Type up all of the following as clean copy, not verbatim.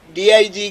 DIG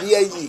DIG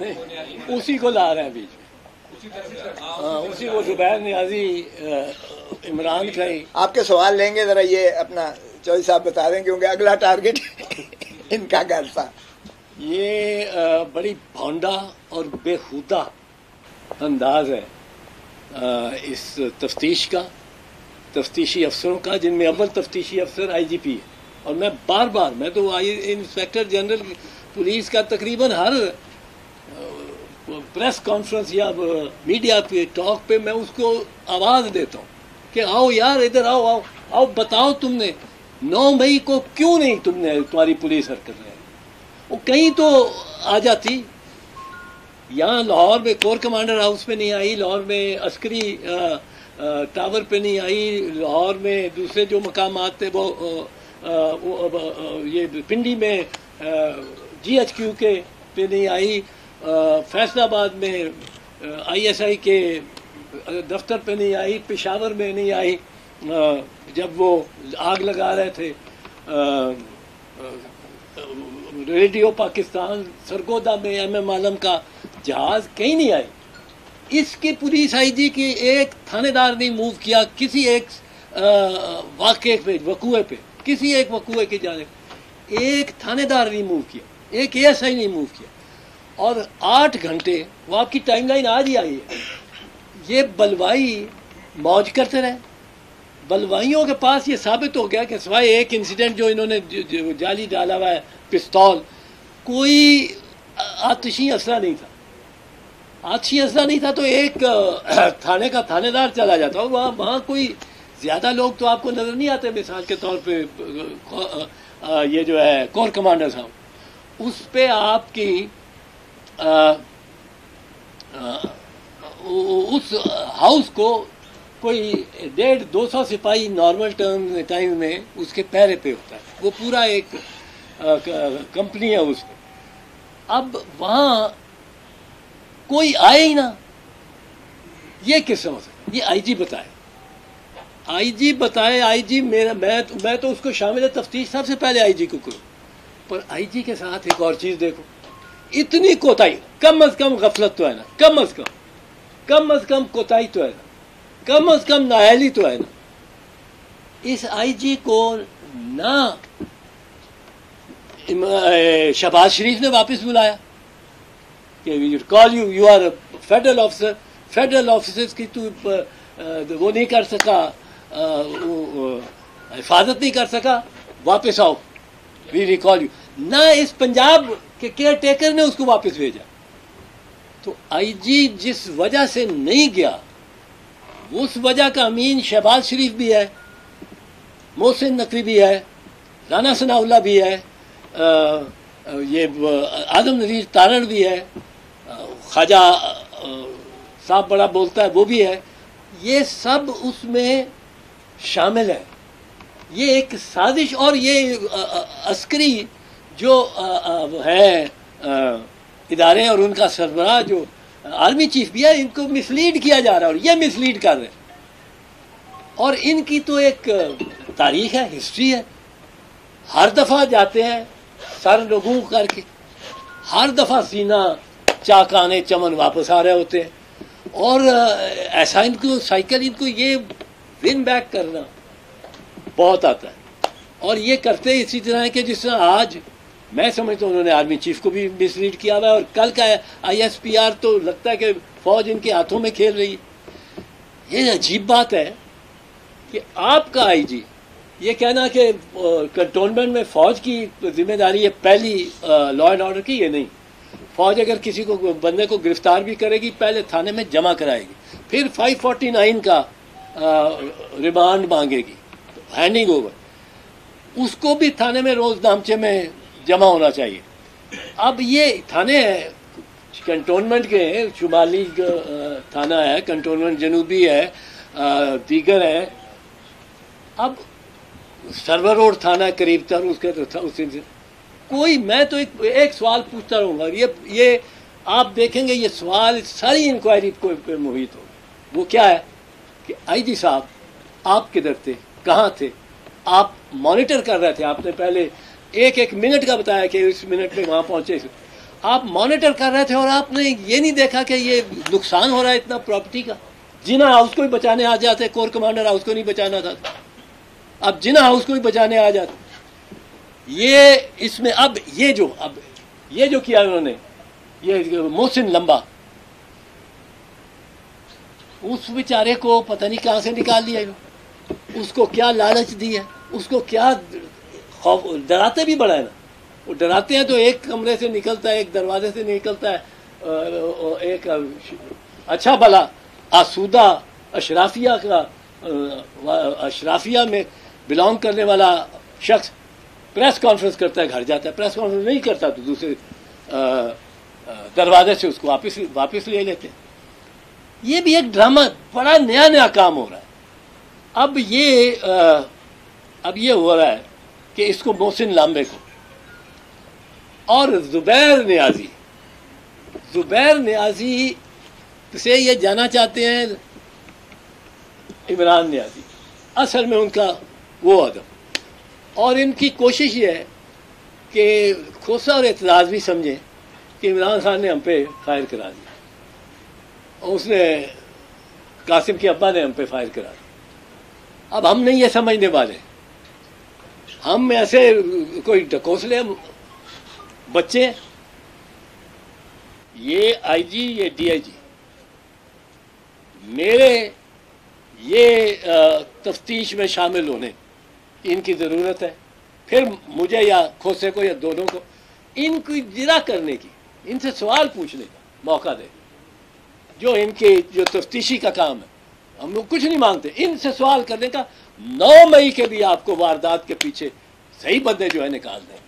نہیں اسی کو لا رہے ہیں بیچ میں، ہاں اسی کو زبیر نیازی عمران کا ہی. آپ کے سوال لیں گے، ذرا یہ اپنا چوہدری صاحب بتا دیں کیونکہ اگلا ٹارگیٹ ان کا گھر تھا. یہ بڑی بھونڈا اور بےہودہ انداز ہے اس تفتیش کا، تفتیشی افسروں کا، جن میں اول تفتیشی افسر آئی جی پی ہے. اور میں بار بار، میں تو انسپیکٹر جنرل پولیس کا تقریباً ہر پریس کانفرنس یا میڈیا پہ ٹاک پہ میں اس کو آواز دیتا ہوں کہ آؤ یار ادھر آؤ آؤ آؤ، بتاؤ تم نے 9 مئی کو کیوں نہیں تمہاری پولیس حرکت رہی. وہ کہیں تو آ جاتی. یہاں لاہور میں کور کمانڈر ہاؤس پہ نہیں آئی، لاہور میں عسکری ٹاور پہ نہیں آئی، لاہور میں دوسرے جو مقامات تھے وہ یہ پنڈی میں جی ایچ کیو کے پہ نہیں آئی، فیصل آباد میں آئی ایس آئی کے دفتر پہ نہیں آئی، پشاور میں نہیں آئی جب وہ آگ لگا رہے تھے ریڈیو پاکستان سرگودا میں ایم ایم عالم کا جہاز، کہیں نہیں آئے. اس کی پولیس آئی جی کی ایک تھانے دار نہیں موو کیا کسی ایک واقعے پہ، وقوعے پہ، کسی ایک وقوعے کی جانب ایک تھانے دار نہیں موو کیا، ایک اے ایس آئی نہیں موو کیا. اور 8 گھنٹے وہ آپ کی ٹائم لائن آج ہی آئی ہے. یہ بلوائی موج کرتے رہے. بلوائیوں کے پاس یہ ثابت ہو گیا کہ سوائے ایک انسیڈنٹ جو انہوں نے جعلی ڈالا ہوا ہے پستول، کوئی آتشی اسلحہ نہیں تھا. آتشی اسلحہ نہیں تھا تو ایک تھانے کا تھانے دار چلا جاتا. اور وہاں کوئی زیادہ لوگ تو آپ کو نظر نہیں آتے. مثال کے طور پہ یہ جو ہے کور کمانڈر صاحب، اس پہ آپ کی اس ہاؤس کو کوئی 150-200 سپاہی نارمل ٹائم میں اس کے پیرے پہ ہوتا ہے. وہ پورا ایک کمپنی ہے اس میں. اب وہاں کوئی آئے ہی نہ، یہ کس سمجھ سکتا؟ یہ آئی جی بتائے، آئی جی بتائے. آئی جی میں تو اس کو شامل تفتیش سب سے پہلے آئی جی کو کروں. پر آئی جی کے ساتھ ایک اور چیز دیکھو، اتنی کوتاہی، کم از کم غفلت تو ہے نا، کم از کم کوتاہی تو ہے نا، کم از کم نااہلی تو ہے نا. اس آئی جی کو نہ شہباز شریف نے واپس بلایا کہ call you are federal officer, federal officers کی تو وہ نہیں کر سکا، حفاظت نہیں کر سکا، واپس آؤ، وی ریکال یو. نہ اس پنجاب کے کیئر ٹیکر نے اس کو واپس بھیجا. تو آئی جی جس وجہ سے نہیں گیا، اس وجہ کا امین شہباز شریف بھی ہے، محسن نقوی بھی ہے، رانا ثناء اللہ بھی ہے، یہ اعظم نذیر تارڑ بھی ہے، خواجہ صاحب بڑا بولتا ہے وہ بھی ہے. یہ سب اس میں شامل ہے. یہ ایک سازش. اور یہ عسکری جو ہے ادارے اور ان کا سربراہ جو آرمی چیف بھی ہے، ان کو مسلیڈ کیا جا رہا ہے اور یہ مسلیڈ کر رہے ہیں. اور ان کی تو ایک تاریخ ہے، ہسٹری ہے. ہر دفعہ جاتے ہیں سر لوگوں کر کے، ہر دفعہ سینہ چاکانے چمن واپس آ رہے ہوتے ہیں. اور ایسا ان کو سائیکل، ان کو یہ ون بیک کرنا بہت آتا ہے. اور یہ کرتے اسی طرح ہے کہ جس طرح آج میں سمجھتا ہوں انہوں نے آرمی چیف کو بھی مسلیڈ کیا ہوا ہے. اور کل کا آئی ایس پی آر تو لگتا ہے کہ فوج ان کے ہاتھوں میں کھیل رہی ہے. یہ عجیب بات ہے کہ آپ کا آئی جی یہ کہنا کہ کنٹونمنٹ میں فوج کی ذمہ داری ہے پہلی لا اینڈ آرڈر کی. یہ نہیں. فوج اگر کسی کو بندے کو گرفتار بھی کرے گی، پہلے تھانے میں جمع کرائے گی، پھر 549 کا ریمانڈ مانگے گی، ہینڈنگ اوور. اس کو بھی تھانے میں روز نامچے میں جمع ہونا چاہیے. اب یہ تھانے ہیں کنٹونمنٹ کے ہیں، شمالی تھانہ ہے، کنٹونمنٹ جنوبی ہے، دیگر ہے. اب سرور روڈ تھانہ قریب تر اس کے کوئی، میں تو ایک سوال پوچھتا رہوں گا. یہ آپ دیکھیں گے یہ سوال ساری انکوائری کو محیط ہوگا. وہ کیا ہے کہ آئی جی صاحب آپ کدھر تھے، کہاں تھے، آپ مانیٹر کر رہے تھے. آپ نے پہلے ایک منٹ کا بتایا کہ اس منٹ میں وہاں پہنچے. آپ مانیٹر کر رہے تھے اور آپ نے یہ نہیں دیکھا کہ یہ نقصان ہو رہا ہے اتنا پراپرٹی کا. جناح ہاؤس کو ہی بچانے آ جاتے, کور کمانڈر ہاؤس کو نہیں بچانا تھا. اب جناح ہاؤس کو ہی بچانے آ جاتے. یہ اس میں اب یہ جو کیا انہوں نے, یہ محسن لمبا, اس بیچارے کو پتہ نہیں کہاں سے نکال لیا. اس کو کیا لالچ دی ہے, اس کو کیا خوف, ڈراتے بھی بڑا ہے نا. وہ ڈراتے ہیں تو ایک کمرے سے نکلتا ہے, ایک دروازے سے نکلتا ہے, ایک اچھا بھلا آسودہ اشرافیہ کا, اشرافیہ میں بلانگ کرنے والا شخص پریس کانفرنس کرتا ہے, گھر جاتا ہے. پریس کانفرنس نہیں کرتا تو دوسرے دروازے سے اس کو واپس لے لیتے. یہ بھی ایک ڈرامہ, بڑا نیا کام ہو رہا ہے. اب یہ ہو رہا ہے کہ اس کو محسن لامبے کو اور زبیر نیازی سے یہ جانا چاہتے ہیں عمران نیازی. اصل میں ان کا وہ عدم, اور ان کی کوشش یہ ہے کہ کھوسا اور اعتراض بھی سمجھیں کہ عمران خان نے ہم پہ فائر کرا دیا, اور اس نے قاسم کے ابا نے ہم پہ فائر کرا دیا. اب ہم نہیں یہ سمجھنے والے, ہم ایسے کوئی ڈکوسلے بچے, یہ آئی جی, یہ ڈی آئی جی, میرے یہ تفتیش میں شامل ہونے ان کی ضرورت ہے. پھر مجھے یا کھوسے کو یا دونوں کو ان کی جرا کرنے کی, ان سے سوال پوچھنے کا موقع دے. جو ان کے جو تفتیشی کا کام ہے, ہم لوگ کچھ نہیں مانگتے, ان سے سوال کرنے کا. 9 مئی کے بھی آپ کو واردات کے پیچھے صحیح بندے جو ہے نکال دیں.